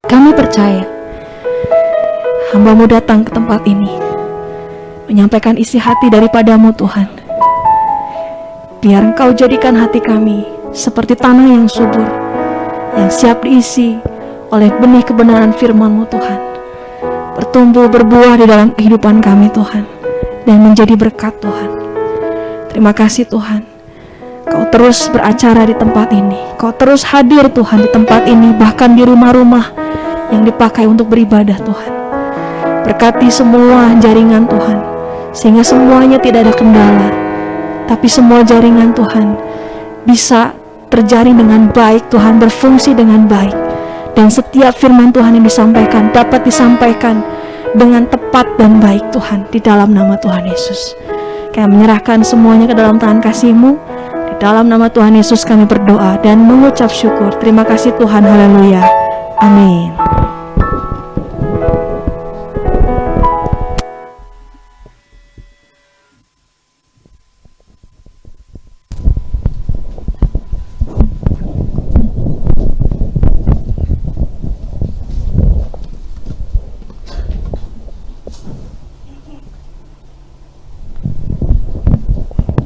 Kami percaya hamba-Mu datang ke tempat ini menyampaikan isi hati daripadamu Tuhan. Biar Engkau jadikan hati kami seperti tanah yang subur, yang siap diisi oleh benih kebenaran firman-Mu Tuhan, bertumbuh berbuah di dalam kehidupan kami Tuhan, dan menjadi berkat Tuhan. Terima kasih Tuhan, Kau terus beracara di tempat ini, Kau terus hadir Tuhan di tempat ini, bahkan di rumah-rumah yang dipakai untuk beribadah Tuhan. Berkati semua jaringan Tuhan, sehingga semuanya tidak ada kendala, tapi semua jaringan Tuhan bisa terjaring dengan baik Tuhan, berfungsi dengan baik, dan setiap firman Tuhan yang disampaikan dapat disampaikan dengan tepat dan baik Tuhan, di dalam nama Tuhan Yesus. Kami menyerahkan semuanya ke dalam tangan kasih-Mu. Di dalam nama Tuhan Yesus kami berdoa dan mengucap syukur. Terima kasih Tuhan, haleluya, amin.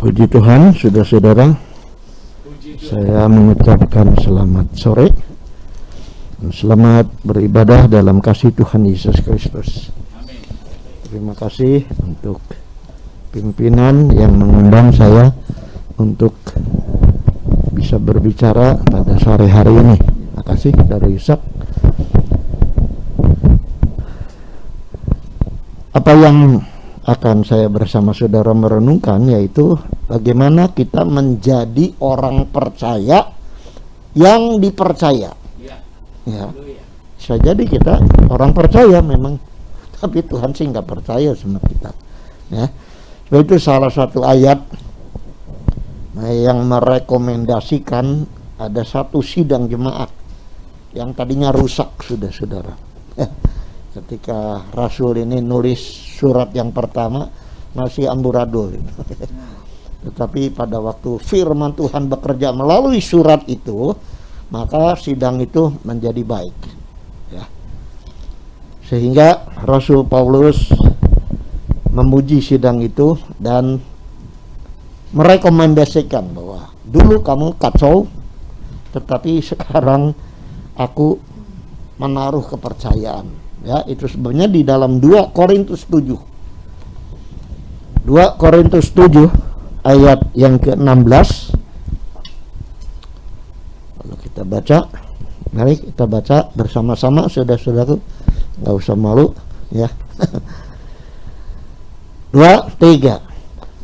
Puji Tuhan, saudara-saudara, saya mengucapkan selamat sore dan selamat beribadah dalam kasih Tuhan Yesus Kristus. Terima kasih untuk pimpinan yang mengundang saya untuk bisa berbicara pada sore hari ini. Terima kasih dari Ishak. Apa yang akan saya bersama saudara merenungkan yaitu bagaimana kita menjadi orang percaya yang dipercaya. Ya, bisa jadi kita orang percaya memang, tapi Tuhan sih nggak percaya sama kita. Ya, itu salah satu ayat yang merekomendasikan ada satu sidang jemaat yang tadinya rusak sudah saudara. Ketika Rasul ini nulis surat yang pertama masih amburadul gitu. Tetapi pada waktu firman Tuhan bekerja melalui surat itu, maka sidang itu menjadi baik ya. Sehingga Rasul Paulus memuji sidang itu dan merekomendasikan bahwa dulu kamu kacau, tetapi sekarang aku menaruh kepercayaan. Ya, itu sebenarnya di dalam 2 Korintus 7. 2 Korintus 7 ayat yang ke-16. Kalau kita baca, mari kita baca bersama-sama saudara-saudaraku. Enggak usah malu ya. 2, 3.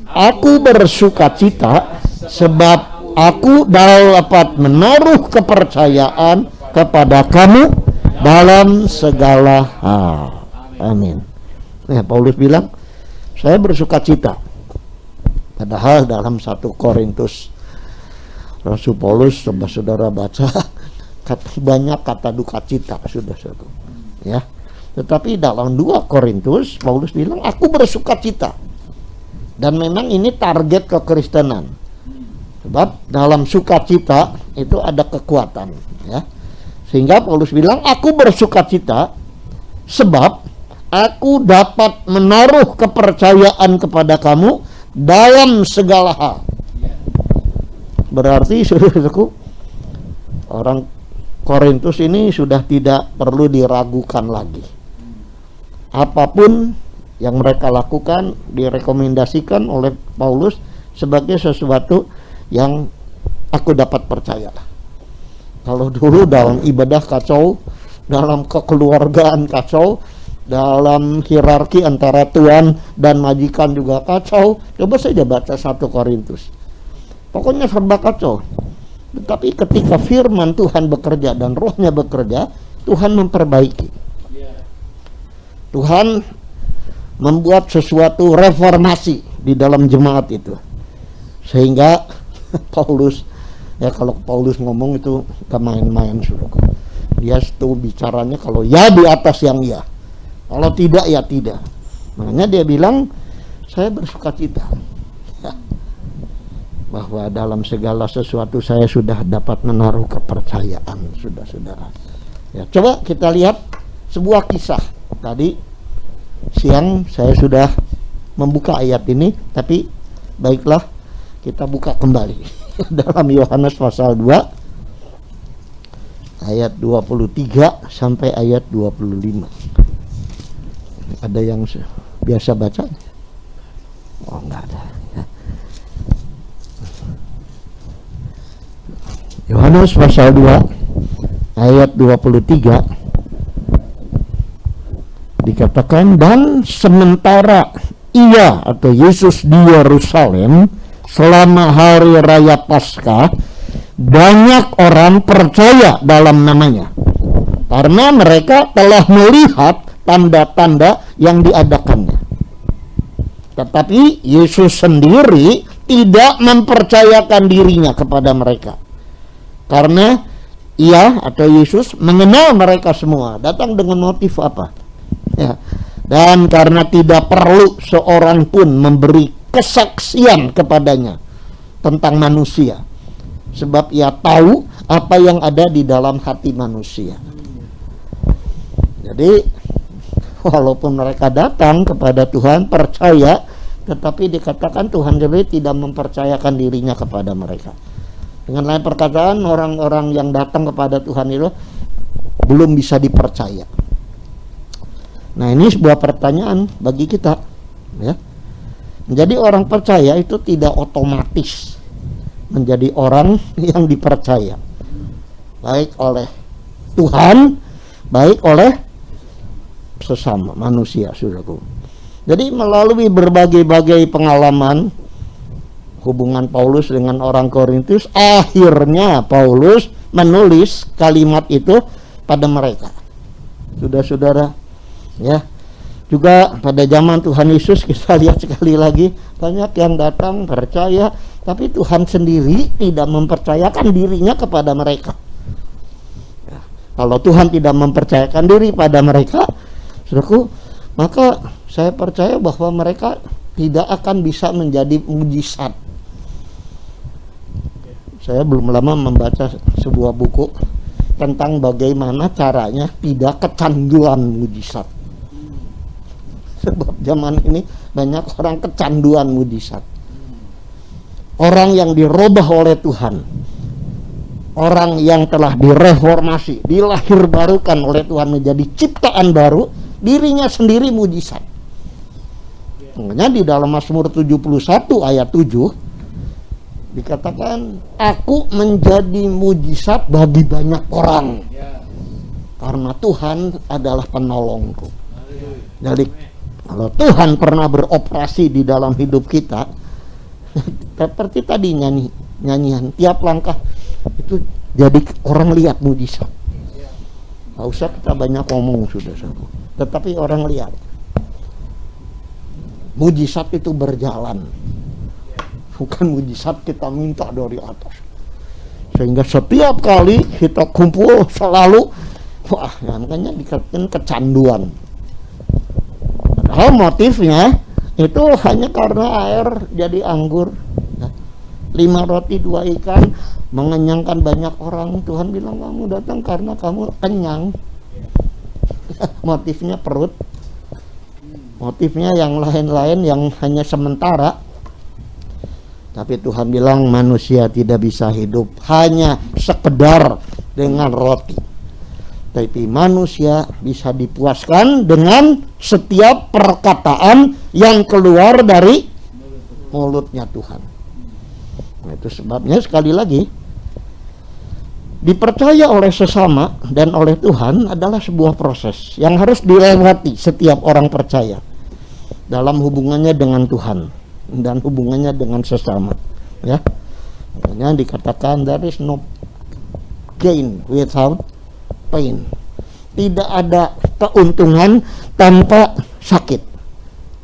Aku bersukacita sebab aku dapat menaruh kepercayaan kepada kamu dalam segala hal. Amin. Nah, Paulus bilang, saya bersukacita. Padahal dalam 1 Korintus Rasul Paulus, saudara baca, banyak kata duka cita sudah satu. Ya. Tetapi dalam 2 Korintus Paulus bilang, aku bersukacita. Dan memang ini target kekristenan. Sebab dalam sukacita itu ada kekuatan, ya. Sehingga Paulus bilang, aku bersukacita sebab aku dapat menaruh kepercayaan kepada kamu dalam segala hal. Berarti saudaraku, orang Korintus ini sudah tidak perlu diragukan lagi. Apapun yang mereka lakukan direkomendasikan oleh Paulus sebagai sesuatu yang aku dapat percaya. Kalau dulu dalam ibadah kacau, dalam kekeluargaan kacau, dalam hierarki antara tuan dan majikan juga kacau, coba saja baca 1 Korintus. Pokoknya serba kacau. Tetapi ketika firman Tuhan bekerja dan rohnya bekerja, Tuhan memperbaiki. Tuhan membuat sesuatu reformasi di dalam jemaat itu. Sehingga Paulus, ya kalau Paulus ngomong itu gak main-main, suruhku. Dia itu bicaranya kalau ya di atas yang ya, kalau tidak ya tidak. Makanya dia bilang, saya bersuka cita ya, bahwa dalam segala sesuatu saya sudah dapat menaruh kepercayaan, saudara-saudara. Ya, coba kita lihat sebuah kisah. Tadi siang saya sudah membuka ayat ini, tapi baiklah kita buka kembali dalam Yohanes pasal 2 ayat 23 sampai ayat 25. Ada yang biasa baca? Oh, enggak ada. Yohanes pasal 2 ayat 23 dikatakan, dan sementara ia atau Yesus di Yerusalem selama hari raya Paskah, banyak orang percaya dalam namanya karena mereka telah melihat tanda-tanda yang diadakannya. Tetapi Yesus sendiri tidak mempercayakan dirinya kepada mereka, karena ia atau Yesus mengenal mereka semua. Datang dengan motif apa? Ya. Dan karena tidak perlu seorang pun memberi kesaksian kepadanya tentang manusia, sebab ia tahu apa yang ada di dalam hati manusia. Jadi walaupun mereka datang kepada Tuhan, percaya, tetapi dikatakan Tuhan sendiri tidak mempercayakan dirinya kepada mereka. Dengan lain perkataan, orang-orang yang datang kepada Tuhan itu belum bisa dipercaya. Nah, ini sebuah pertanyaan bagi kita, ya. Menjadi orang percaya itu tidak otomatis menjadi orang yang dipercaya, baik oleh Tuhan, baik oleh sesama manusia, saudaraku. Jadi melalui berbagai-bagai pengalaman hubungan Paulus dengan orang Korintus, akhirnya Paulus menulis kalimat itu pada mereka. Saudara-saudara, ya, juga pada zaman Tuhan Yesus kita lihat sekali lagi banyak yang datang percaya, tapi Tuhan sendiri tidak mempercayakan dirinya kepada mereka. Ya, kalau Tuhan tidak mempercayakan diri pada mereka, saudaraku, maka saya percaya bahwa mereka tidak akan bisa menjadi mujizat. Saya belum lama membaca sebuah buku tentang bagaimana caranya tidak kecanduan mujizat. Sebab zaman ini banyak orang kecanduan mujizat. Orang yang dirubah oleh Tuhan, orang yang telah direformasi, dilahirbarukan oleh Tuhan menjadi ciptaan baru, dirinya sendiri mujizat. Makanya di dalam Mazmur 71 ayat 7 dikatakan, aku menjadi mujizat bagi banyak orang karena Tuhan adalah penolongku. Jadi kalau Tuhan pernah beroperasi di dalam hidup kita, seperti tadi nyanyian, tiap langkah itu jadi orang lihat mujizat. Gak usah kita banyak ngomong, sudah, tetapi orang lihat mujizat itu berjalan, bukan mujizat kita minta dari atas. Sehingga setiap kali kita kumpul selalu, wah, makanya dikatakan kecanduan. Padahal motifnya itu hanya karena air jadi anggur. 5 roti 2 ikan mengenyangkan banyak orang. Tuhan bilang kamu datang karena kamu kenyang. Motifnya perut. Motifnya yang lain-lain yang hanya sementara. Tapi Tuhan bilang manusia tidak bisa hidup hanya sekedar dengan roti, Tapi manusia bisa dipuaskan dengan setiap perkataan yang keluar dari mulutnya Tuhan. Nah, itu sebabnya sekali lagi, dipercaya oleh sesama dan oleh Tuhan adalah sebuah proses yang harus dilewati setiap orang percaya dalam hubungannya dengan Tuhan dan hubungannya dengan sesama, ya. Makanya dikatakan there is no gain without pain. Tidak ada keuntungan tanpa sakit.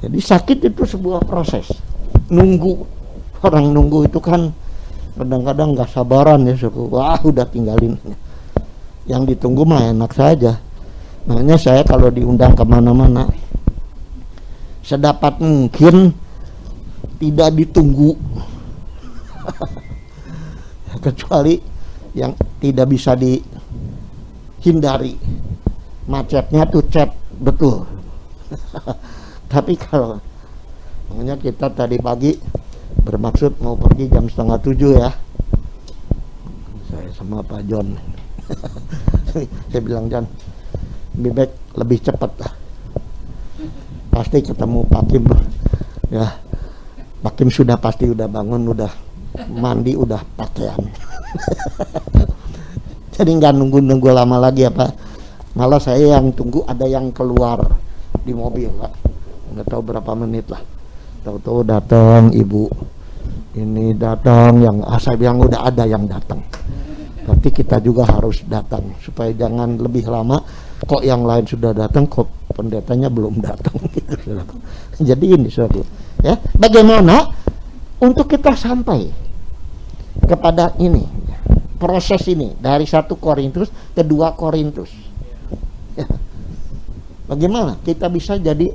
Jadi sakit itu sebuah proses. Nunggu, orang nunggu itu kan kadang-kadang nggak sabaran ya, suku. Wah, udah tinggalin. Yang ditunggu mah enak saja. Makanya saya kalau diundang kemana-mana, sedapat mungkin tidak ditunggu. Kecuali yang tidak bisa dihindari, macetnya tuh chat betul. Tapi kalau makanya kita tadi pagi bermaksud mau pergi jam 6:30 ya, saya sama Pak John. Saya bilang, John, lebih baik lebih cepat lah, pasti ketemu Pak Kim ya. Pak Kim sudah pasti udah bangun, udah mandi, udah pakaian. Jadi nggak nunggu lama lagi ya Pak. Malah saya yang tunggu, ada yang keluar di mobil Pak, nggak tahu berapa menit lah, tahu-tahu datang ibu ini, datang yang saya bilang udah ada yang datang, tapi kita juga harus datang supaya jangan lebih lama. Kok yang lain sudah datang, kok pendetanya belum datang gitu. Jadi ini suatu ya, bagaimana untuk kita sampai kepada ini proses ini dari 1 Korintus ke 2 Korintus ya. Bagaimana kita bisa jadi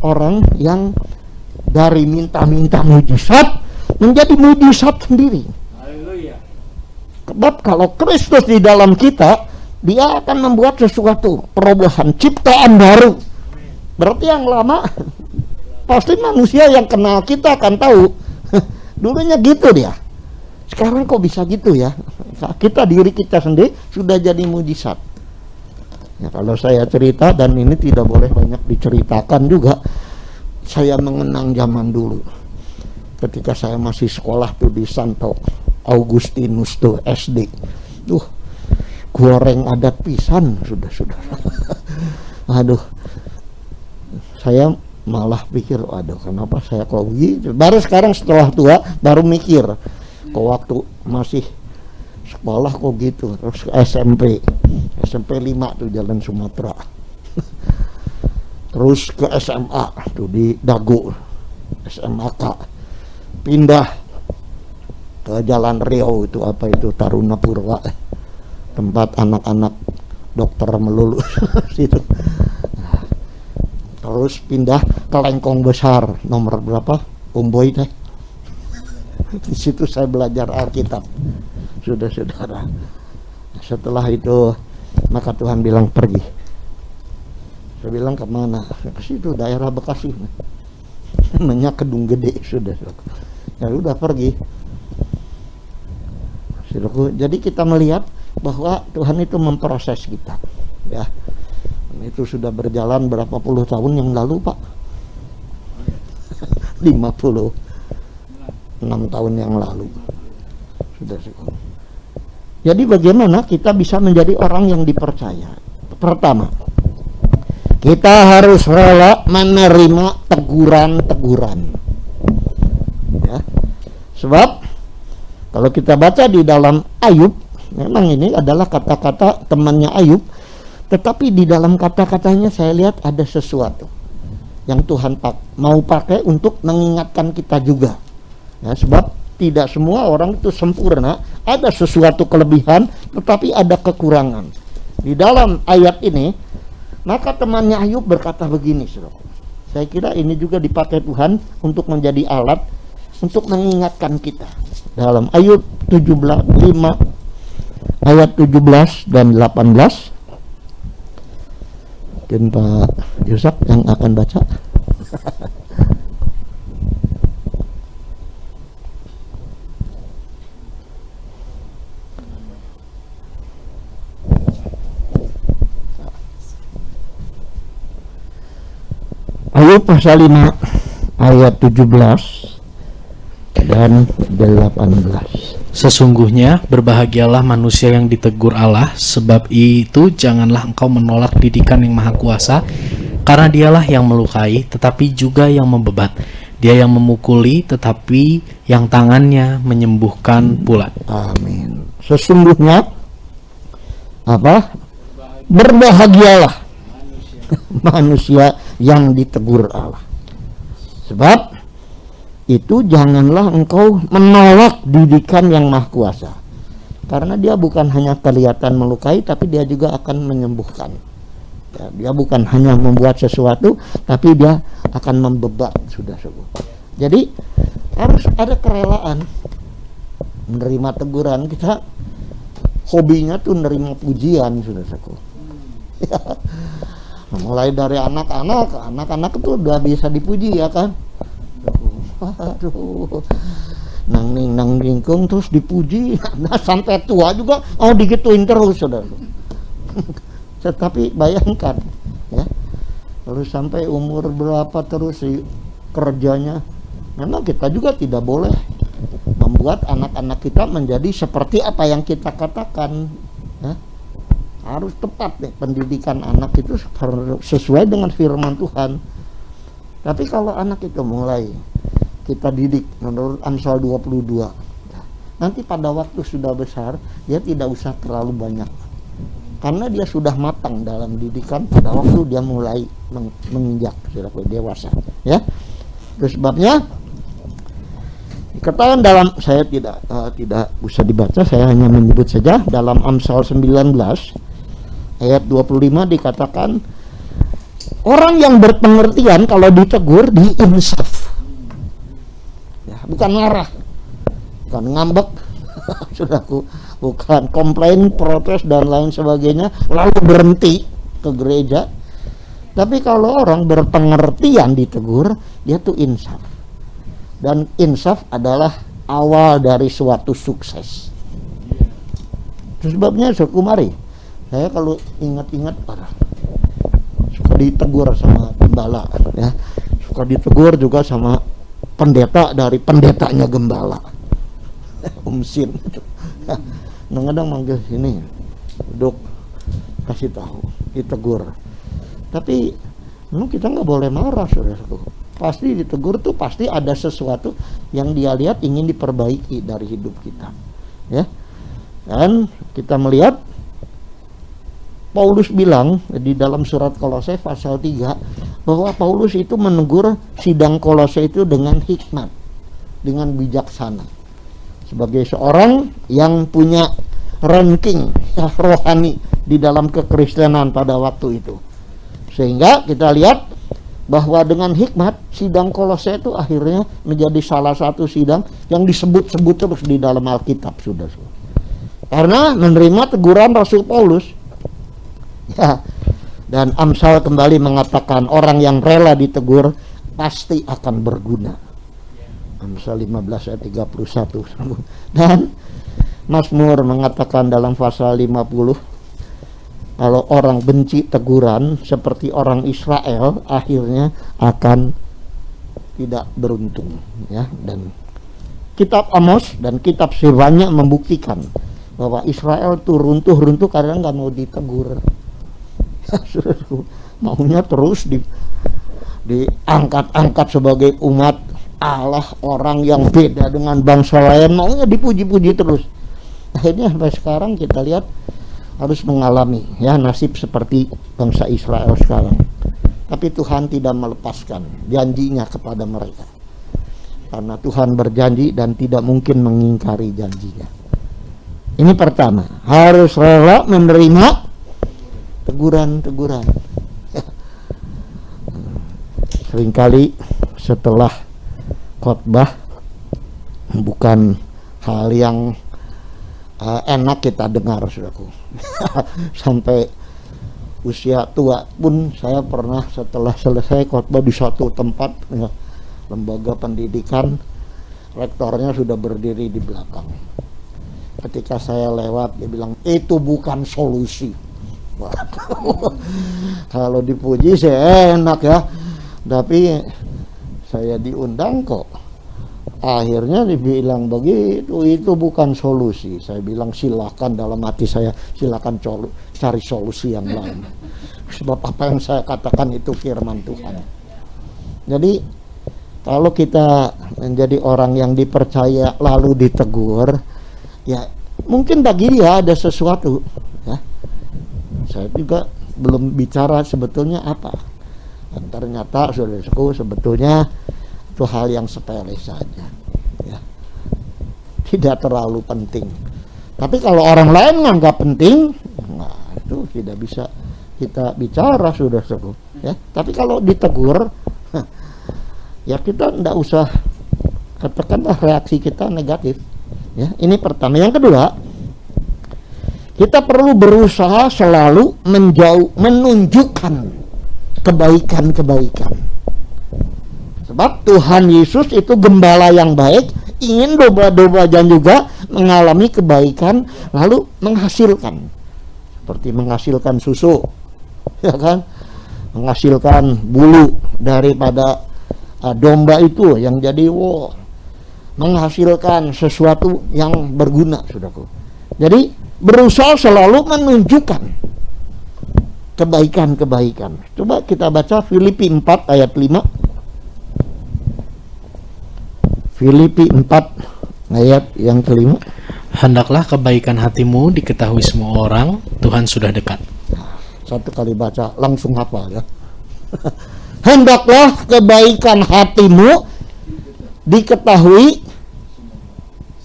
orang yang dari minta-minta mujizat menjadi mujizat sendiri. Haleluya. Sebab kalau Kristus di dalam kita, dia akan membuat sesuatu perubahan, ciptaan baru. Berarti yang lama pasti manusia yang kenal kita akan tahu dulunya gitu dia, sekarang kok bisa gitu ya. Kita, diri kita sendiri sudah jadi mujizat ya. Kalau saya cerita, dan ini tidak boleh banyak diceritakan juga, saya mengenang zaman dulu ketika saya masih sekolah tuh di Santo Augustinus tuh SD. Goreng adat pisan sudah. Aduh, saya malah pikir, aduh kenapa saya kok begitu. Baru sekarang setelah tua baru mikir, kok waktu masih sekolah kok gitu. Terus SMP 5 tuh Jalan Sumatera. Terus ke SMA tuh di Dago, SMAK. Pindah ke Jalan Riau, itu apa itu, Taruna Purwa, tempat anak-anak dokter melulu situ. Terus pindah ke Lengkong Besar, nomor berapa? Umboy teh. Di situ saya belajar Alkitab. Sudah saudara. Setelah itu maka Tuhan bilang pergi. Saya bilang kemana? Ke situ daerah Bekasi. Namanya Kedung Gede, sudah. Ya udah pergi. Jadi kita melihat bahwa Tuhan itu memproses kita, ya. Itu sudah berjalan berapa puluh tahun yang lalu Pak. 56 tahun yang lalu sudah. Jadi bagaimana kita bisa menjadi orang yang dipercaya? Pertama, kita harus rela menerima teguran-teguran ya. Sebab kalau kita baca di dalam Ayub, memang ini adalah kata-kata temannya Ayub, tetapi di dalam kata-katanya saya lihat ada sesuatu yang Tuhan mau pakai untuk mengingatkan kita juga ya. Sebab tidak semua orang itu sempurna, ada sesuatu kelebihan tetapi ada kekurangan. Di dalam ayat ini, maka temannya Ayub berkata begini, saudara. Saya kira ini juga dipakai Tuhan untuk menjadi alat untuk mengingatkan kita. Dalam Ayub 5 ayat 17 dan 18. Mungkin Pak Yusuf yang akan baca. Ayub pasal 5 ayat 17 dan 18. Sesungguhnya berbahagialah manusia yang ditegur Allah, sebab itu janganlah engkau menolak didikan yang Maha Kuasa, karena dialah yang melukai tetapi juga yang membebat. Dia yang memukuli tetapi yang tangannya menyembuhkan pula. Amin. Sesungguhnya apa? Berbahagialah manusia yang ditegur Allah. Sebab itu janganlah engkau menolak didikan yang Maha Kuasa. Karena dia bukan hanya kelihatan melukai, tapi dia juga akan menyembuhkan. Ya, dia bukan hanya membuat sesuatu, tapi dia akan membebat, sudah semua. Jadi harus ada kerelaan menerima teguran. Kita hobinya tuh menerima pujian, sudah semua. Mulai dari anak-anak itu udah bisa dipuji, ya kan? Aduh, nang ningkung terus dipuji. Nah, sampai tua juga digituin terus, saudara. Tetapi bayangkan, ya, lalu sampai umur berapa terus si kerjanya. Memang kita juga tidak boleh membuat anak-anak kita menjadi seperti apa yang kita katakan, ya. Harus tepat nih pendidikan anak itu sesuai dengan firman Tuhan. Tapi kalau anak itu mulai kita didik menurut Amsal 22, nanti pada waktu sudah besar dia tidak usah terlalu banyak, karena dia sudah matang dalam didikan pada waktu dia mulai menginjak sudah dewasa, ya. Itu sebabnya dikatakan dalam, saya tidak usah dibaca, saya hanya menyebut saja dalam Amsal 19 ayat 25 dikatakan orang yang berpengertian kalau ditegur diinsaf. Ya, bukan marah, bukan ngambek, sudahku, bukan komplain, protes dan lain sebagainya lalu berhenti ke gereja. Tapi kalau orang berpengertian ditegur, dia tuh insaf. Dan insaf adalah awal dari suatu sukses. Itu sebabnya suku mari, saya kalau ingat-ingat suka ditegur sama gembala, ya, suka ditegur juga sama pendeta dari pendetanya gembala, Sin. Kadang-kadang manggil sini, duduk, kasih tahu, ditegur. Tapi kita nggak boleh marah, saudaraku. Pasti ditegur tuh pasti ada sesuatu yang dia lihat ingin diperbaiki dari hidup kita, ya. Dan kita melihat Paulus bilang di dalam surat Kolose pasal 3 bahwa Paulus itu menegur sidang Kolose itu dengan hikmat, dengan bijaksana, sebagai seorang yang punya ranking rohani di dalam kekristenan pada waktu itu. Sehingga kita lihat bahwa dengan hikmat sidang Kolose itu akhirnya menjadi salah satu sidang yang disebut-sebut terus di dalam Alkitab, sudah. Karena menerima teguran Rasul Paulus. Ya, dan Amsal kembali mengatakan orang yang rela ditegur pasti akan berguna. Amsal 15 ayat 31. Dan Mazmur mengatakan dalam pasal 50, kalau orang benci teguran seperti orang Israel, akhirnya akan tidak beruntung, ya. Dan kitab Amos dan kitab Sirwanya membuktikan bahwa Israel tuh runtuh karena nggak mau ditegur. Maunya terus diangkat-angkat sebagai umat Allah, orang yang beda dengan bangsa lain, maunya dipuji-puji terus. Akhirnya sampai sekarang kita lihat harus mengalami, ya, nasib seperti bangsa Israel sekarang. Tapi Tuhan tidak melepaskan janjinya kepada mereka, karena Tuhan berjanji dan tidak mungkin mengingkari janjinya. Ini pertama, harus rela menerima teguran-teguran. Seringkali setelah khotbah bukan hal yang enak kita dengar, saudaraku. Sampai usia tua pun saya pernah setelah selesai khotbah di suatu tempat, ya, lembaga pendidikan, rektornya sudah berdiri di belakang. Ketika saya lewat, dia bilang, itu bukan solusi. Kalau dipuji sih enak, ya. Tapi saya diundang kok. Akhirnya dibilang begitu, itu bukan solusi. Saya bilang silakan, dalam hati saya, silakan cari solusi yang lain. Sebab apa yang saya katakan itu firman Tuhan. Jadi kalau kita menjadi orang yang dipercaya lalu ditegur, ya mungkin bagi dia ada sesuatu, ya. Saya juga belum bicara sebetulnya apa. Dan ternyata saudaraku sebetulnya itu hal yang sepele saja, ya. Tidak terlalu penting. Tapi kalau orang lain nganggap penting, nah itu tidak bisa kita bicara, saudaraku, ya. Tapi kalau ditegur, ya kita tidak usah, katakanlah reaksi kita negatif, ya. Ini pertama. Yang kedua, kita perlu berusaha selalu menunjukkan kebaikan-kebaikan. Sebab Tuhan Yesus itu gembala yang baik, ingin domba-dombanya juga mengalami kebaikan lalu menghasilkan. Seperti menghasilkan susu, ya kan? Menghasilkan bulu daripada domba itu yang jadi menghasilkan sesuatu yang berguna, saudaraku. Jadi berusaha selalu menunjukkan kebaikan-kebaikan. Coba kita baca Filipi 4 ayat 5. Filipi 4 ayat yang kelima. Hendaklah kebaikan hatimu diketahui semua orang, Tuhan sudah dekat. Satu kali baca langsung hafal, ya. Hendaklah kebaikan hatimu diketahui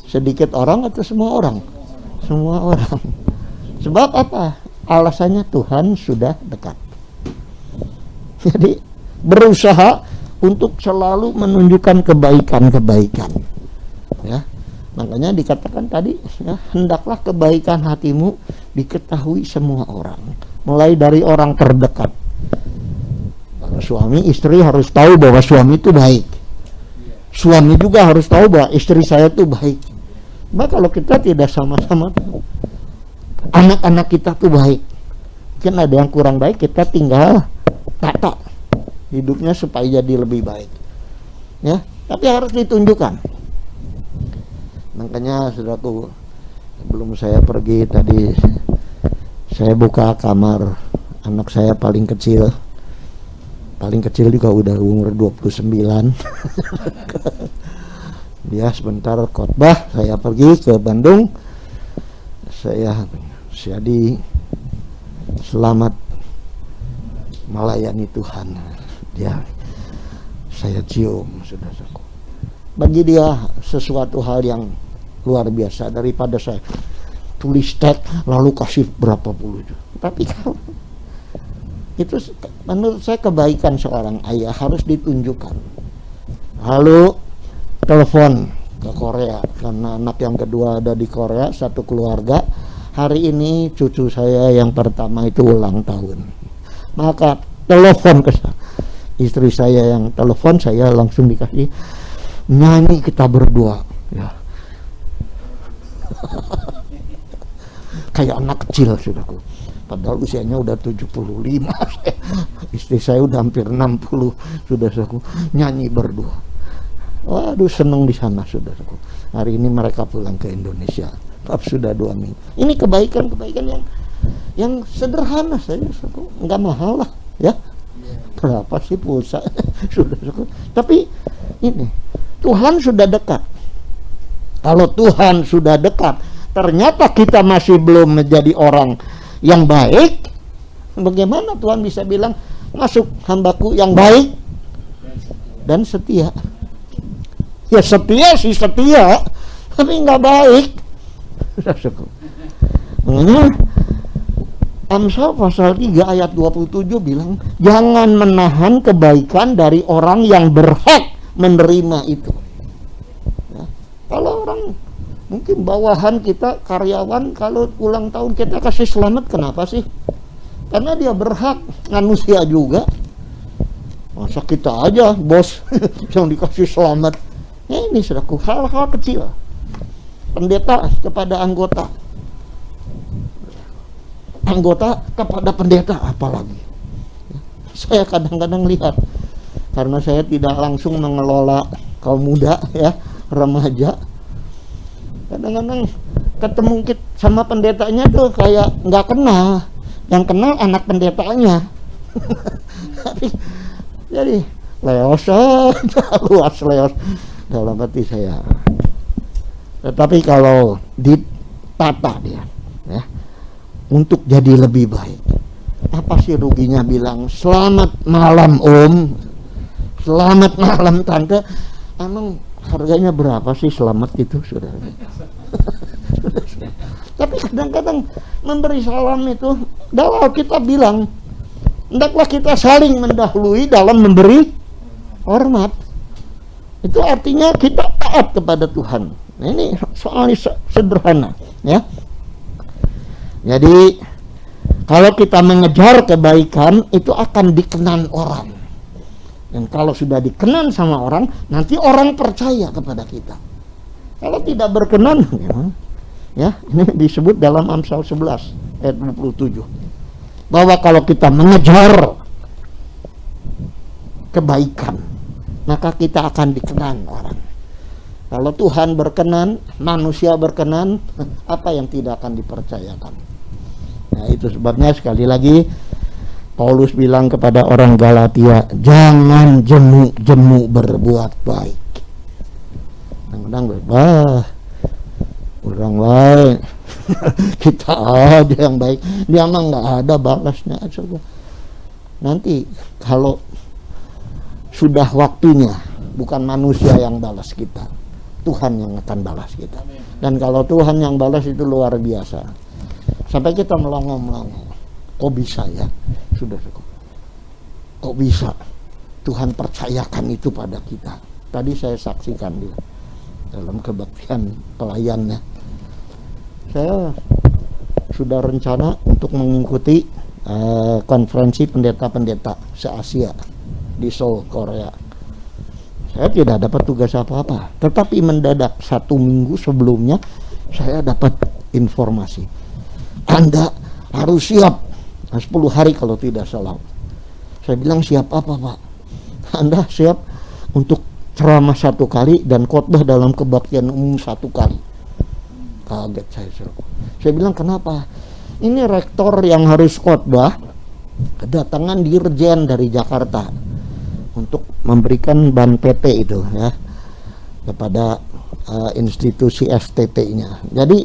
sedikit orang atau semua orang? Semua orang. Sebab apa? Alasannya Tuhan sudah dekat. Jadi berusaha untuk selalu menunjukkan kebaikan-kebaikan, ya. Makanya dikatakan tadi, ya, hendaklah kebaikan hatimu diketahui semua orang, mulai dari orang terdekat. Suami istri harus tahu bahwa suami itu baik. Suami juga harus tahu bahwa istri saya itu baik. Nah, kalau kita tidak sama-sama tahu, anak-anak kita tuh baik, mungkin ada yang kurang baik, kita tinggal tata hidupnya supaya jadi lebih baik, ya. Tapi harus ditunjukkan. Makanya saudaraku, sebelum saya pergi tadi, saya buka kamar anak saya paling kecil juga udah umur 29. Dia sebentar khotbah, saya pergi ke Bandung, saya jadi selamat melayani Tuhan. Saya cium, saudaraku. Bagi dia sesuatu hal yang luar biasa daripada saya tulis teks lalu kasih berapa puluh. Tapi kalau itu menurut saya kebaikan seorang ayah harus ditunjukkan. Lalu telepon ke Korea karena anak yang kedua ada di Korea, satu keluarga. Hari ini cucu saya yang pertama itu ulang tahun. Maka telepon ke saya. Istri saya yang telepon, saya langsung dikasih nyanyi kita berdua, ya. Kayak anak kecil, saudaraku. Padahal usianya udah 75. Istri saya udah hampir 60, saudaraku. Nyanyi berdua. Waduh, seneng di sana, saudaraku. Hari ini mereka pulang ke Indonesia. Sudah 2 minggu. Ini kebaikan-kebaikan yang sederhana saja, saudaraku. Nggak mahal lah, ya. Berapa sih pulsa? Saudaraku. Tapi ini Tuhan sudah dekat. Kalau Tuhan sudah dekat, ternyata kita masih belum menjadi orang yang baik, bagaimana Tuhan bisa bilang masuk hambaku yang baik dan setia? Ya setia sih setia, tapi nggak baik. Makanya Amsal pasal 3 ayat 27 bilang, jangan menahan kebaikan dari orang yang berhak menerima itu. Ya. Kalau orang mungkin bawahan kita, karyawan, kalau ulang tahun kita kasih selamat, kenapa sih? Karena dia berhak, manusia juga. Masa kita aja bos yang dikasih selamat? Ya, ini saudaraku, hal-hal kecil. Pendeta kepada anggota kepada pendeta, apalagi. Saya kadang-kadang lihat karena saya tidak langsung mengelola kaum muda ya, remaja. Kadang-kadang ketemu sama pendetanya tuh kayak nggak kenal, yang kenal anak pendetanya. Tapi jadi leos luas leos dalam hati saya. Tetapi kalau ditata dia ya, untuk jadi lebih baik, apa sih ruginya bilang selamat malam om, selamat malam tante? Emang harganya berapa sih selamat itu, saudara? Tapi kadang-kadang memberi salam itu, kalau kita bilang, hendaklah kita saling mendahului dalam memberi hormat. Itu artinya kita taat kepada Tuhan. Nah, ini soalnya sederhana ya. Jadi kalau kita mengejar kebaikan itu akan dikenan orang. Dan kalau sudah dikenan sama orang, nanti orang percaya kepada kita. Kalau tidak berkenan, ya, ini disebut dalam Amsal 11 ayat 27. Bahwa kalau kita mengejar kebaikan, maka kita akan dikenan orang. Kalau Tuhan berkenan, manusia berkenan, apa yang tidak akan dipercayakan? Nah, itu sebabnya sekali lagi Paulus bilang kepada orang Galatia, jangan jemu-jemu berbuat baik. Kadang-kadang orang baik, kita aja yang baik, dia mah nggak ada balasnya. Nanti kalau sudah waktunya, bukan manusia yang balas kita, Tuhan yang akan balas kita. Dan kalau Tuhan yang balas itu luar biasa. Sampai kita melongo-melongo. Kok bisa ya? Sudah cukup. Kok bisa? Tuhan percayakan itu pada kita. Tadi saya saksikan dia dalam kebaktian pelayannya. Saya sudah rencana untuk mengikuti konferensi pendeta-pendeta se-Asia di Seoul, Korea. Saya tidak dapat tugas apa-apa, tetapi mendadak 1 minggu sebelumnya saya dapat informasi, Anda harus siap 10 hari kalau tidak salah. Saya bilang, siap apa Pak? Anda siap untuk ceramah 1 kali dan khotbah dalam kebaktian umum 1 kali. Kaget saya. Saya bilang, kenapa? Ini rektor yang harus khotbah, kedatangan dirjen dari Jakarta untuk memberikan ban PT itu ya kepada institusi STT-nya. Jadi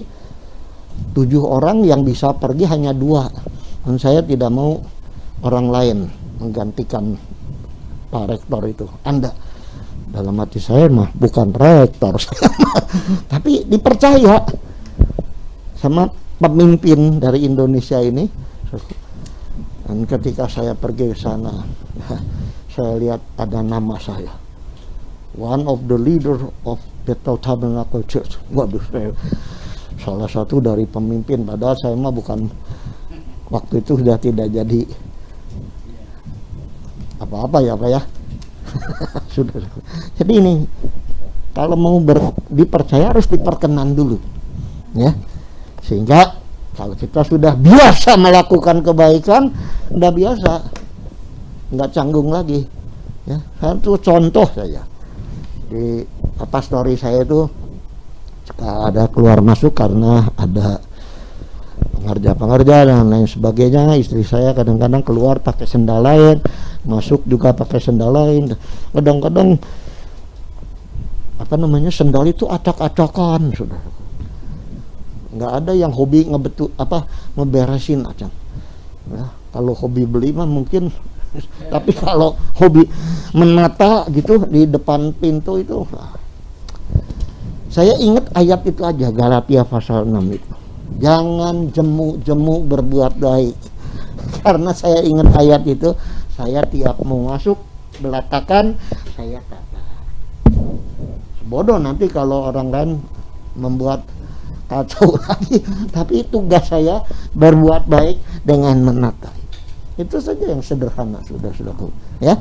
7 orang yang bisa pergi hanya 2, dan saya tidak mau orang lain menggantikan Pak Rektor itu. Anda, dalam hati saya mah bukan rektor tapi dipercaya sama pemimpin dari Indonesia ini. Dan ketika saya pergi ke sana, saya lihat ada nama saya, one of the leader of Bethel Tabernacle Church. Waduh, salah satu dari pemimpin. Padahal saya mah bukan, waktu itu sudah tidak jadi apa-apa ya Pak ya. Sudah. Jadi ini kalau mau dipercaya harus diperkenan dulu ya, sehingga kalau kita sudah biasa melakukan kebaikan, udah biasa, nggak canggung lagi ya. Satu contoh saja di story saya itu, ada keluar masuk karena ada pengerja dan lain sebagainya. Istri saya kadang-kadang keluar pakai sendal lain, masuk juga pakai sendal lain. Kadang-kadang sendal itu acak-acakan, sudah. Nggak ada yang hobi ngeberesin acak. Ya, kalau hobi beli mah mungkin, tapi kalau hobi menata gitu di depan pintu itu, saya ingat ayat itu aja, Galatia pasal 6 itu. Jangan jemu-jemu berbuat baik. Karena saya ingat ayat itu, saya tiap mau masuk belatakan, saya tata. Bodoh nanti kalau orang lain membuat kacau lagi, tapi tugas saya berbuat baik dengan menata. Itu saja yang sederhana, saudara-saudaraku ya.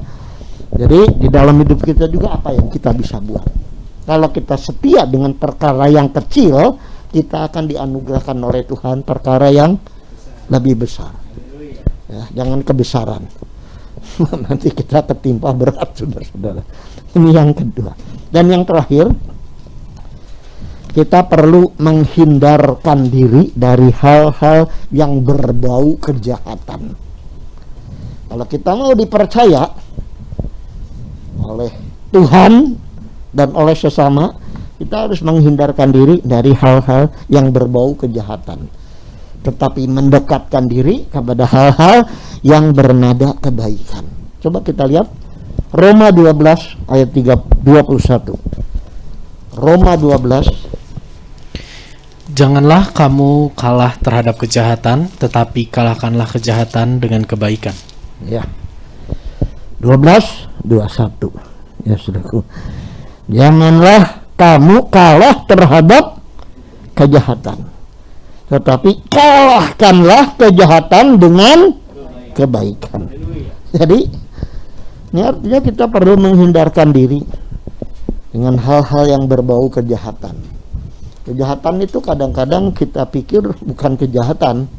Jadi di dalam hidup kita juga apa yang kita bisa buat. Kalau kita setia dengan perkara yang kecil, kita akan dianugerahkan oleh Tuhan perkara yang lebih besar ya, jangan kebesaran. nanti kita ketimpa berat, saudara-saudara. Ini yang kedua. Dan yang terakhir, kita perlu menghindarkan diri dari hal-hal yang berbau kejahatan. Kalau kita mau dipercaya oleh Tuhan dan oleh sesama, kita harus menghindarkan diri dari hal-hal yang berbau kejahatan, tetapi mendekatkan diri kepada hal-hal yang bernada kebaikan. Coba kita lihat Roma 12 ayat 21. Roma 12. Janganlah kamu kalah terhadap kejahatan, tetapi kalahkanlah kejahatan dengan kebaikan. Ya. 12:21. Ya, saudaraku. Janganlah kamu kalah terhadap kejahatan, tetapi kalahkanlah kejahatan dengan kebaikan. Jadi, ini artinya kita perlu menghindarkan diri dengan hal-hal yang berbau kejahatan. Kejahatan itu kadang-kadang kita pikir bukan kejahatan,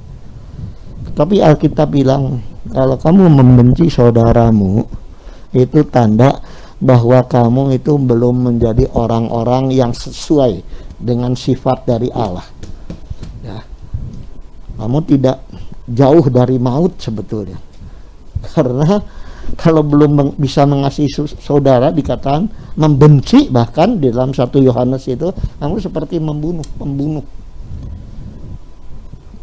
tapi Alkitab bilang kalau kamu membenci saudaramu, itu tanda bahwa kamu itu belum menjadi orang-orang yang sesuai dengan sifat dari Allah. Ya. Kamu tidak jauh dari maut sebetulnya, karena kalau belum bisa mengasihi saudara, dikatakan membenci, bahkan di dalam 1 Yohanes itu kamu seperti membunuh.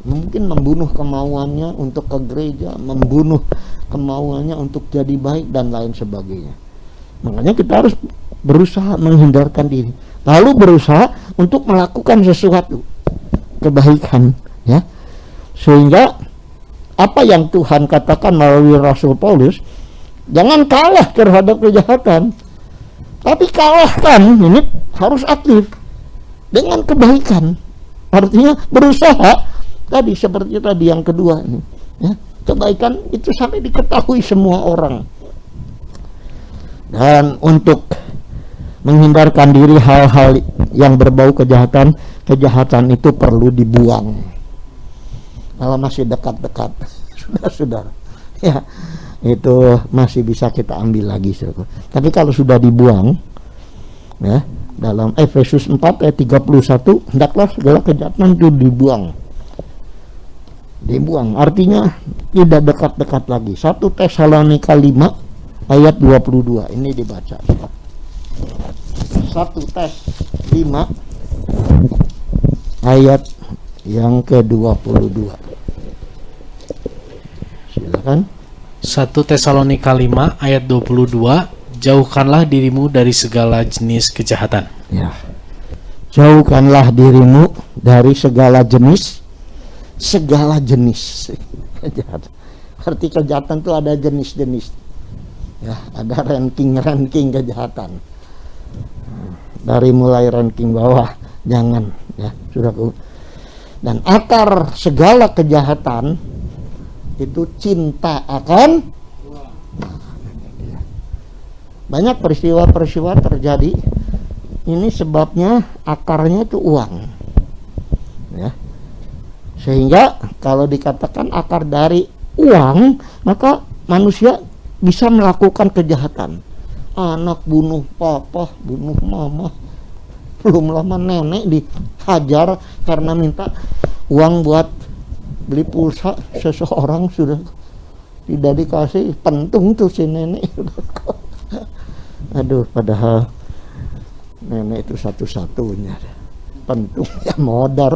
Mungkin membunuh kemauannya untuk ke gereja, membunuh kemauannya untuk jadi baik dan lain sebagainya. Makanya kita harus berusaha menghindarkan diri, lalu berusaha untuk melakukan sesuatu kebaikan, ya, sehingga apa yang Tuhan katakan melalui Rasul Paulus, jangan kalah terhadap kejahatan, tapi kalahkan, ini harus aktif dengan kebaikan. Artinya berusaha tadi, seperti tadi yang kedua ini, ya, kebaikan itu sampai diketahui semua orang. Dan untuk menghindarkan diri hal-hal yang berbau kejahatan, kejahatan itu perlu dibuang. Kalau masih dekat-dekat, sudah, ya, itu masih bisa kita ambil lagi. Tapi kalau sudah dibuang, ya, dalam Efesus 4 ayat 31, hendaklah segala kejahatan itu dibuang. Artinya tidak dekat-dekat lagi. 1 Tesalonika 5 ayat 22, ini dibaca. 1 Tes 5 ayat yang ke-22. Silakan. 1 Tesalonika 5 ayat 22, jauhkanlah dirimu dari segala jenis kejahatan. Ya. Jauhkanlah dirimu dari segala jenis kejahatan. Arti kejahatan itu ada jenis-jenis. Ya, ada ranking kejahatan. Dari mulai ranking bawah, jangan, ya, saudaraku. Dan akar segala kejahatan itu cinta akan. Banyak peristiwa-peristiwa terjadi, ini sebabnya akarnya itu uang, ya. Sehingga kalau dikatakan akar dari uang, maka manusia bisa melakukan kejahatan. Anak bunuh papa, bunuh mama, belum lama nenek dihajar karena minta uang buat beli pulsa seseorang, sudah tidak dikasih, pentung tuh si nenek. Aduh, padahal nenek itu satu-satunya, pentung ya modar.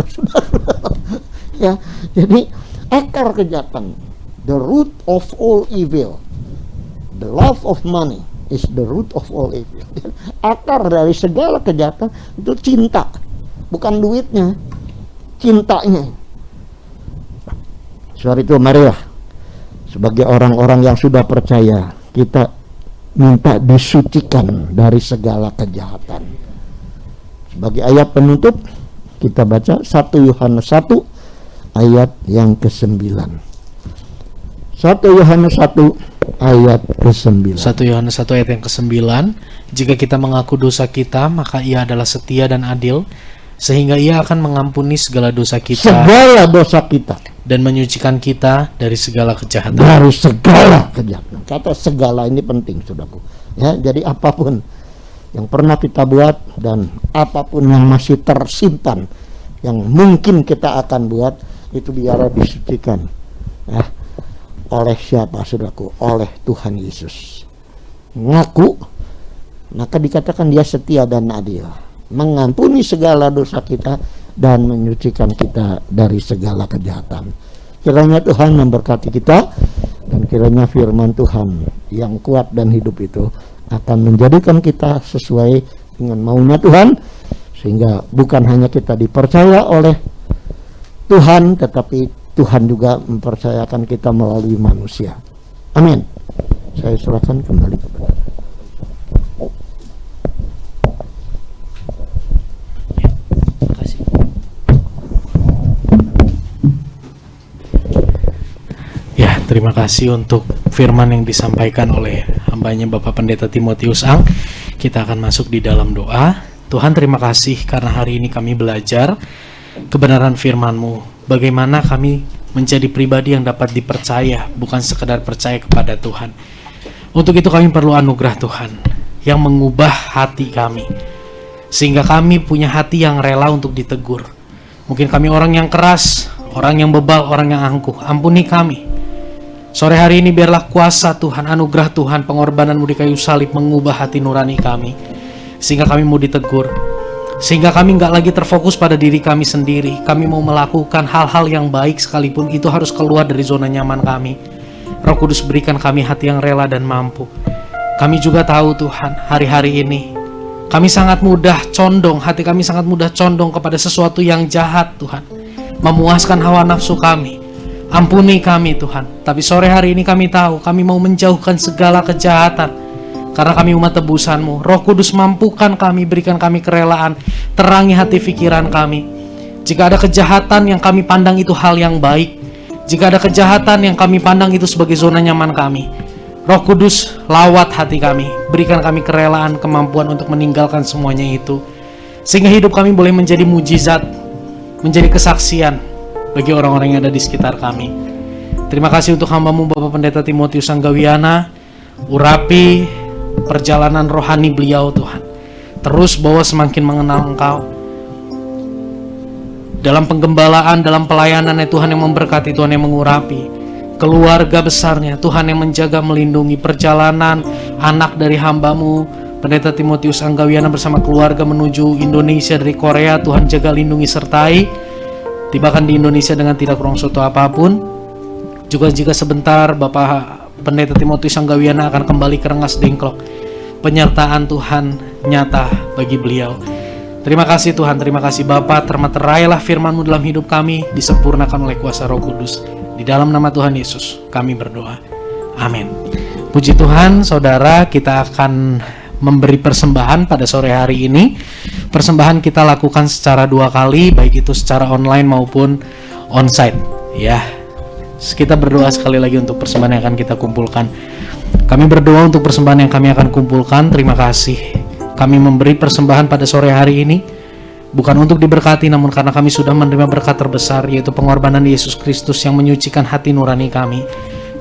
Ya, jadi akar kejahatan, the root of all evil, the love of money is the root of all evil. Akar dari segala kejahatan itu cinta, bukan duitnya, cintanya. Sebab itu marilah sebagai orang-orang yang sudah percaya, kita minta disucikan dari segala kejahatan. Sebagai ayat penutup, kita baca 1 Yohanes 1 ayat yang ke-9. 1 Yohanes 1 ayat ke-9. 1 Yohanes 1 ayat yang ke-9, jika kita mengaku dosa kita, maka Ia adalah setia dan adil, sehingga Ia akan mengampuni segala dosa kita. Segala dosa kita. dan menyucikan kita dari segala kejahatan. Dari segala kejahatan. Kata segala ini penting, saudaraku. Ya, jadi apapun yang pernah kita buat dan apapun yang masih tersimpan, yang mungkin kita akan buat, itu biar disucikan. Ya. Oleh siapa, saudaraku? Oleh Tuhan Yesus. Ngaku, maka dikatakan dia setia dan adil, mengampuni segala dosa kita dan menyucikan kita dari segala kejahatan. Kiranya Tuhan memberkati kita, dan kiranya firman Tuhan yang kuat dan hidup itu akan menjadikan kita sesuai dengan maunya Tuhan, sehingga bukan hanya kita dipercaya oleh Tuhan, tetapi Tuhan juga mempercayakan kita melalui manusia. Amin. Saya serahkan kembali kepada Terima kasih untuk firman yang disampaikan oleh hambanya Bapak Pendeta Timotius Ang. Kita akan masuk di dalam doa. Tuhan, terima kasih karena hari ini kami belajar kebenaran firman-Mu. Bagaimana kami menjadi pribadi yang dapat dipercaya, bukan sekedar percaya kepada Tuhan. Untuk itu kami perlu anugerah Tuhan yang mengubah hati kami, sehingga kami punya hati yang rela untuk ditegur. Mungkin kami orang yang keras, orang yang bebal, orang yang angkuh. Ampuni kami. Sore hari ini biarlah kuasa Tuhan, anugerah Tuhan, pengorbanan-Mu di kayu salib mengubah hati nurani kami, sehingga kami mau ditegur, sehingga kami nggak lagi terfokus pada diri kami sendiri. Kami mau melakukan hal-hal yang baik sekalipun itu harus keluar dari zona nyaman kami. Roh Kudus, berikan kami hati yang rela dan mampu. Kami juga tahu Tuhan, hari-hari ini kami sangat mudah condong, hati kami sangat mudah condong kepada sesuatu yang jahat Tuhan, memuaskan hawa nafsu kami. Ampuni kami Tuhan. Tapi sore hari ini kami tahu kami mau menjauhkan segala kejahatan, karena kami umat tebusan-Mu. Roh Kudus, mampukan kami, berikan kami kerelaan, terangi hati pikiran kami. Jika ada kejahatan yang kami pandang itu hal yang baik, jika ada kejahatan yang kami pandang itu sebagai zona nyaman kami, Roh Kudus, lawat hati kami, berikan kami kerelaan, kemampuan untuk meninggalkan semuanya itu, sehingga hidup kami boleh menjadi mujizat, menjadi kesaksian bagi orang-orang yang ada di sekitar kami. Terima kasih untuk hamba-Mu Bapak Pendeta Timotius Anggawiana. Urapi perjalanan rohani beliau Tuhan, terus bawa semakin mengenal Engkau dalam penggembalaan, dalam pelayanan Tuhan, yang memberkati, Tuhan yang mengurapi keluarga besarnya, Tuhan yang menjaga, melindungi perjalanan anak dari hamba-Mu Pendeta Timotius Anggawiana bersama keluarga menuju Indonesia dari Korea. Tuhan jaga, lindungi, sertai, tibakan di Indonesia dengan tidak kurang suatu apapun. Juga jika sebentar Bapak Pendeta Timotius Anggawiana akan kembali ke Rengas Dengklok, penyertaan Tuhan nyata bagi beliau. Terima kasih Tuhan, terima kasih Bapak. Termaterailah firman-Mu dalam hidup kami, disempurnakan oleh kuasa Roh Kudus. Di dalam nama Tuhan Yesus kami berdoa, amin. Puji Tuhan, saudara, kita akan memberi persembahan pada sore hari ini. Persembahan kita lakukan secara 2 kali, baik itu secara online maupun onsite. Ya, kita berdoa sekali lagi untuk persembahan yang akan kita kumpulkan. Kami berdoa untuk persembahan yang kami akan kumpulkan. Terima kasih. Kami memberi persembahan pada sore hari ini bukan untuk diberkati, namun karena kami sudah menerima berkat terbesar, yaitu pengorbanan Yesus Kristus yang menyucikan hati nurani kami.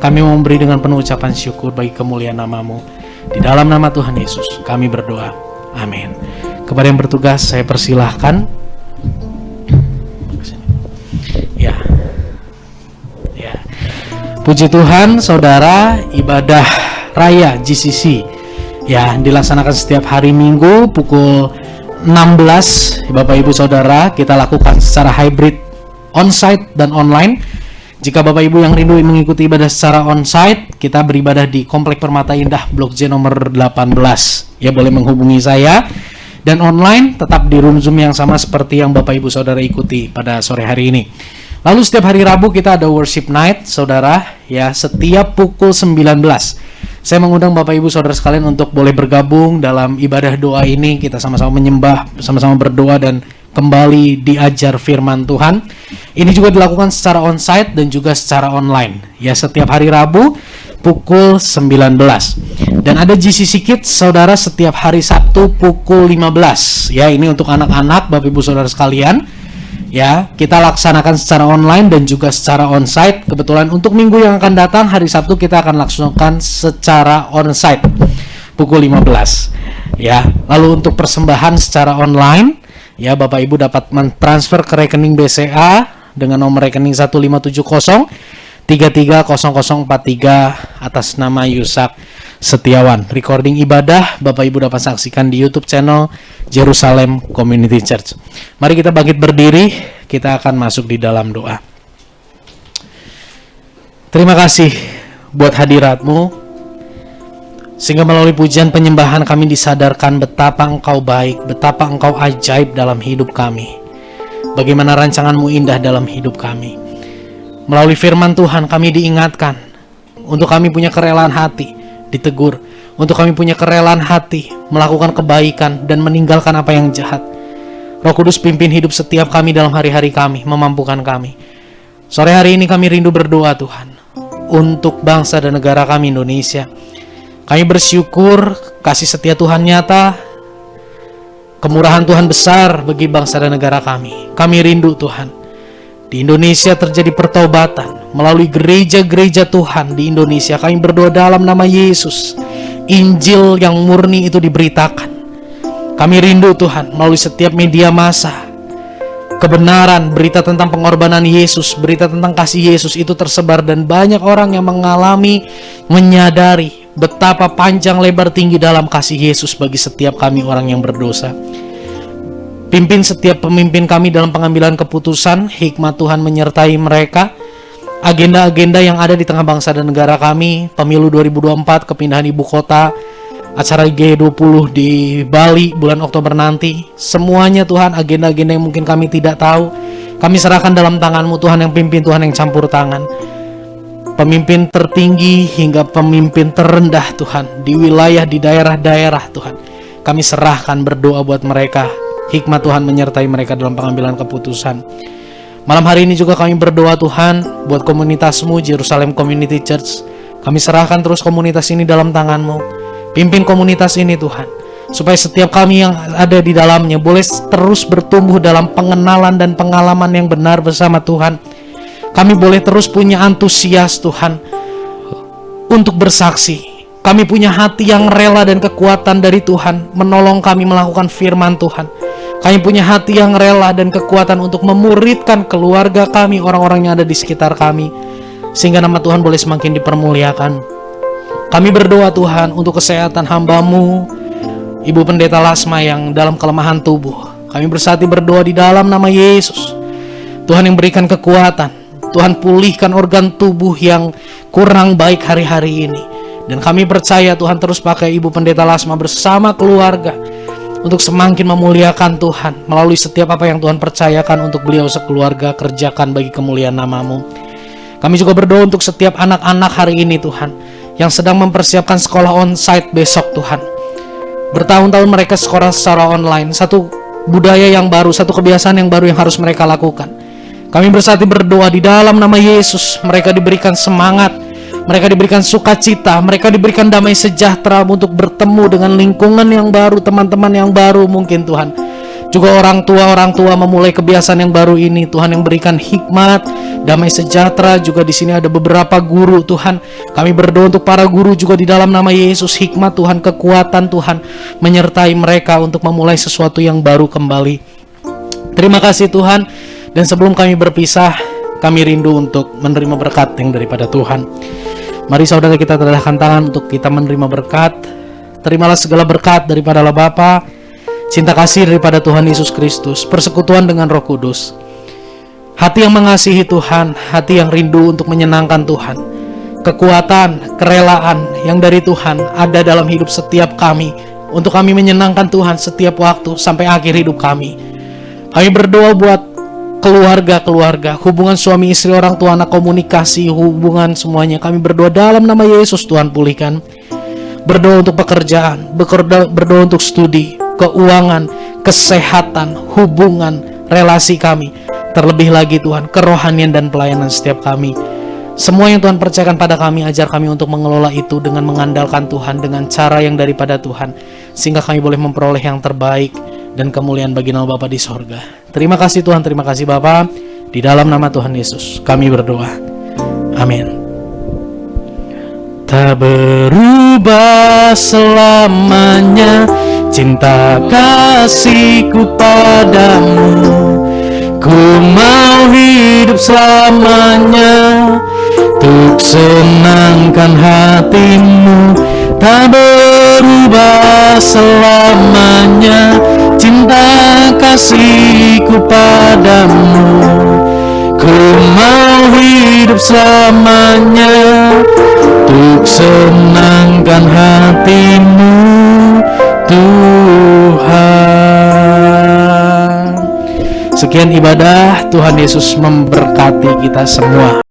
Kami memberi dengan penuh ucapan syukur bagi kemuliaan nama-Mu. Di dalam nama Tuhan Yesus kami berdoa, amin. Kepada yang bertugas saya persilahkan. Ya. Puji Tuhan, saudara, ibadah raya GCC ya dilaksanakan setiap hari Minggu pukul 16. Bapak Ibu Saudara, kita lakukan secara hybrid, onsite dan online. Jika Bapak Ibu yang rindu mengikuti ibadah secara onsite, kita beribadah di Komplek Permata Indah Blok J nomor 18. Ya, boleh menghubungi saya. Dan online tetap di room Zoom yang sama seperti yang Bapak Ibu Saudara ikuti pada sore hari ini. Lalu setiap hari Rabu kita ada worship night, saudara, ya, setiap pukul 19. Saya mengundang Bapak Ibu Saudara sekalian untuk boleh bergabung dalam ibadah doa ini. Kita sama-sama menyembah, sama-sama berdoa dan kembali diajar firman Tuhan. Ini juga dilakukan secara onsite dan juga secara online. Ya, setiap hari Rabu pukul 19. Dan ada GCC Kids, saudara, setiap hari Sabtu pukul 15. Ya, ini untuk anak-anak, Bapak Ibu Saudara sekalian. Ya, kita laksanakan secara online dan juga secara onsite. Kebetulan untuk minggu yang akan datang, hari Sabtu kita akan laksanakan secara onsite pukul 15. Ya, lalu untuk persembahan secara online, ya Bapak Ibu dapat mentransfer ke rekening BCA dengan nomor rekening 1570 330043 atas nama Yusak Setiawan. Recording ibadah Bapak Ibu dapat saksikan di YouTube channel Jerusalem Community Church. Mari kita bangkit berdiri, kita akan masuk di dalam doa. Terima kasih buat hadirat-Mu, sehingga melalui pujian penyembahan kami disadarkan betapa Engkau baik, betapa Engkau ajaib dalam hidup kami, bagaimana rancangan-Mu indah dalam hidup kami. Melalui firman Tuhan kami diingatkan untuk kami punya kerelaan hati ditegur, untuk kami punya kerelaan hati melakukan kebaikan dan meninggalkan apa yang jahat. Roh Kudus pimpin hidup setiap kami dalam hari-hari kami, memampukan kami. Sore hari ini kami rindu berdoa Tuhan untuk bangsa dan negara kami Indonesia. Kami bersyukur kasih setia Tuhan nyata, kemurahan Tuhan besar bagi bangsa dan negara kami. Kami rindu Tuhan di Indonesia terjadi pertobatan melalui gereja-gereja Tuhan di Indonesia. Kami berdoa dalam nama Yesus, Injil yang murni itu diberitakan. Kami rindu Tuhan melalui setiap media massa, kebenaran, berita tentang pengorbanan Yesus, berita tentang kasih Yesus itu tersebar, dan banyak orang yang mengalami, menyadari betapa panjang lebar tinggi dalam kasih Yesus bagi setiap kami orang yang berdosa. Pimpin setiap pemimpin kami dalam pengambilan keputusan, hikmat Tuhan menyertai mereka. Agenda-agenda yang ada di tengah bangsa dan negara kami, pemilu 2024, kepindahan ibu kota, acara G20 di Bali bulan Oktober nanti, semuanya Tuhan, agenda-agenda yang mungkin kami tidak tahu, kami serahkan dalam tangan-Mu Tuhan, yang pimpin Tuhan, yang campur tangan. Pemimpin tertinggi hingga pemimpin terendah Tuhan, di wilayah, di daerah-daerah Tuhan, kami serahkan berdoa buat mereka. Hikmat Tuhan menyertai mereka dalam pengambilan keputusan. Malam hari ini juga kami berdoa Tuhan buat komunitas-Mu, Jerusalem Community Church. Kami serahkan terus komunitas ini dalam tangan-Mu. Pimpin komunitas ini Tuhan, supaya setiap kami yang ada di dalamnya boleh terus bertumbuh dalam pengenalan dan pengalaman yang benar bersama Tuhan. Kami boleh terus punya antusias Tuhan untuk bersaksi. Kami punya hati yang rela dan kekuatan dari Tuhan menolong kami melakukan firman Tuhan. Kami punya hati yang rela dan kekuatan untuk memuridkan keluarga kami, orang-orang yang ada di sekitar kami, sehingga nama Tuhan boleh semakin dipermuliakan. Kami berdoa Tuhan untuk kesehatan hamba-Mu, Ibu Pendeta Lasma yang dalam kelemahan tubuh. Kami bersatu berdoa di dalam nama Yesus. Tuhan yang berikan kekuatan, Tuhan pulihkan organ tubuh yang kurang baik hari-hari ini. Dan kami percaya Tuhan terus pakai Ibu Pendeta Lasma bersama keluarga untuk semakin memuliakan Tuhan melalui setiap apa yang Tuhan percayakan untuk beliau sekeluarga kerjakan bagi kemuliaan nama-Mu. Kami juga berdoa untuk setiap anak-anak hari ini Tuhan, yang sedang mempersiapkan sekolah onsite besok Tuhan. Bertahun-tahun mereka sekolah secara online, satu budaya yang baru, satu kebiasaan yang baru yang harus mereka lakukan. Kami bersatu berdoa di dalam nama Yesus, mereka diberikan semangat, mereka diberikan sukacita, mereka diberikan damai sejahtera untuk bertemu dengan lingkungan yang baru, teman-teman yang baru mungkin Tuhan. Juga orang tua memulai kebiasaan yang baru ini, Tuhan yang berikan hikmat, damai sejahtera. Juga di sini ada beberapa guru Tuhan. Kami berdoa untuk para guru juga di dalam nama Yesus, hikmat Tuhan, kekuatan Tuhan menyertai mereka untuk memulai sesuatu yang baru kembali. Terima kasih Tuhan. Dan sebelum kami berpisah, kami rindu untuk menerima berkat yang daripada Tuhan. Mari saudara kita tadahkan tangan untuk kita menerima berkat. Terimalah segala berkat daripada Allah Bapa, cinta kasih daripada Tuhan Yesus Kristus, persekutuan dengan Roh Kudus, hati yang mengasihi Tuhan, hati yang rindu untuk menyenangkan Tuhan, kekuatan, kerelaan yang dari Tuhan ada dalam hidup setiap kami, untuk kami menyenangkan Tuhan setiap waktu sampai akhir hidup kami. Kami berdoa buat keluarga, hubungan suami istri, orang tua, anak, komunikasi, hubungan semuanya. Kami berdoa dalam nama Yesus, Tuhan pulihkan. Berdoa untuk pekerjaan, berdoa untuk studi, keuangan, kesehatan, hubungan, relasi kami. Terlebih lagi Tuhan, kerohanian dan pelayanan setiap kami. Semua yang Tuhan percayakan pada kami, ajar kami untuk mengelola itu dengan mengandalkan Tuhan, dengan cara yang daripada Tuhan, sehingga kami boleh memperoleh yang terbaik dan kemuliaan bagi nama Bapa di sorga. Terima kasih Tuhan, terima kasih Bapa. Di dalam nama Tuhan Yesus kami berdoa. Amin. Tak berubah selamanya cinta kasihku padamu. Ku mau hidup selamanya untuk senangkan hatimu. Tak berubah selamanya cinta kasihku padamu. Ku mau hidup selamanya untuk senangkan hatimu, Tuhan. Sekian ibadah, Tuhan Yesus memberkati kita semua.